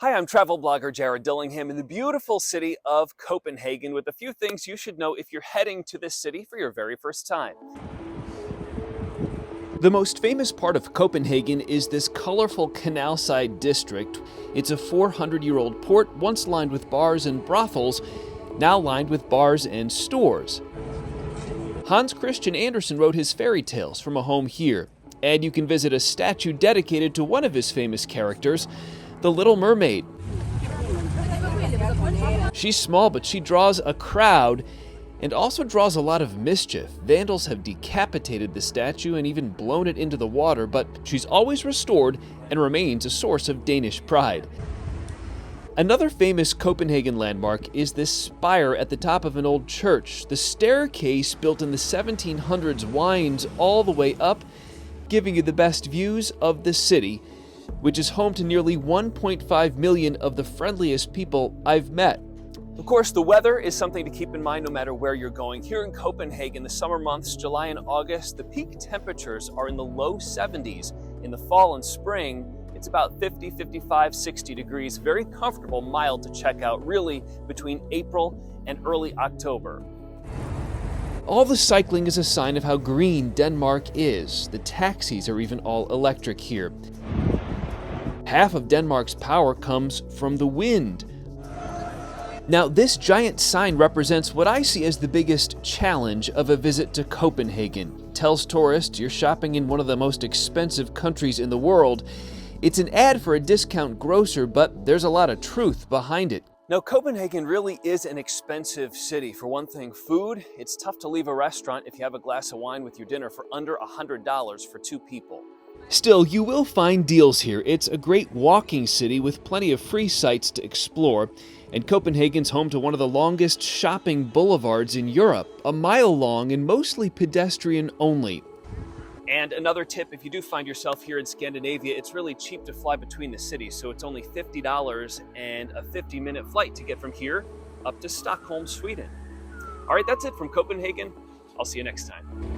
Hi, I'm travel blogger Jared Dillingham in the beautiful city of Copenhagen with a few things you should know if you're heading to this city for your very first time. The most famous part of Copenhagen is this colorful canalside district. It's a 400-year-old port once lined with bars and brothels, now lined with bars and stores. Hans Christian Andersen wrote his fairy tales from a home here, and you can visit a statue dedicated to one of his famous characters, the Little Mermaid. She's small, but she draws a crowd and also draws a lot of mischief. Vandals have decapitated the statue and even blown it into the water, but she's always restored and remains a source of Danish pride. Another famous Copenhagen landmark is this spire at the top of an old church. The staircase built in the 1700s winds all the way up, giving you the best views of the city, which is home to nearly 1.5 million of the friendliest people I've met. Of course, the weather is something to keep in mind no matter where you're going. Here in Copenhagen, the summer months, July and August, the peak temperatures are in the low 70s. In the fall and spring, it's about 50, 55, 60 degrees. Very comfortable, mild to check out, really between April and early October. All the cycling is a sign of how green Denmark is. The taxis are even all electric here. Half of Denmark's power comes from the wind. Now, this giant sign represents what I see as the biggest challenge of a visit to Copenhagen. It tells tourists you're shopping in one of the most expensive countries in the world. It's an ad for a discount grocer, but there's a lot of truth behind it. Now, Copenhagen really is an expensive city. For one thing, food, it's tough to leave a restaurant if you have a glass of wine with your dinner for under $100 for two people. Still, you will find deals here. It's a great walking city with plenty of free sites to explore, and Copenhagen's home to one of the longest shopping boulevards in Europe, a mile long and mostly pedestrian only. And another tip, if you do find yourself here in Scandinavia, it's really cheap to fly between the cities, so it's only $50 and a 50-minute flight to get from here up to Stockholm, Sweden. All right, that's it from Copenhagen. I'll see you next time.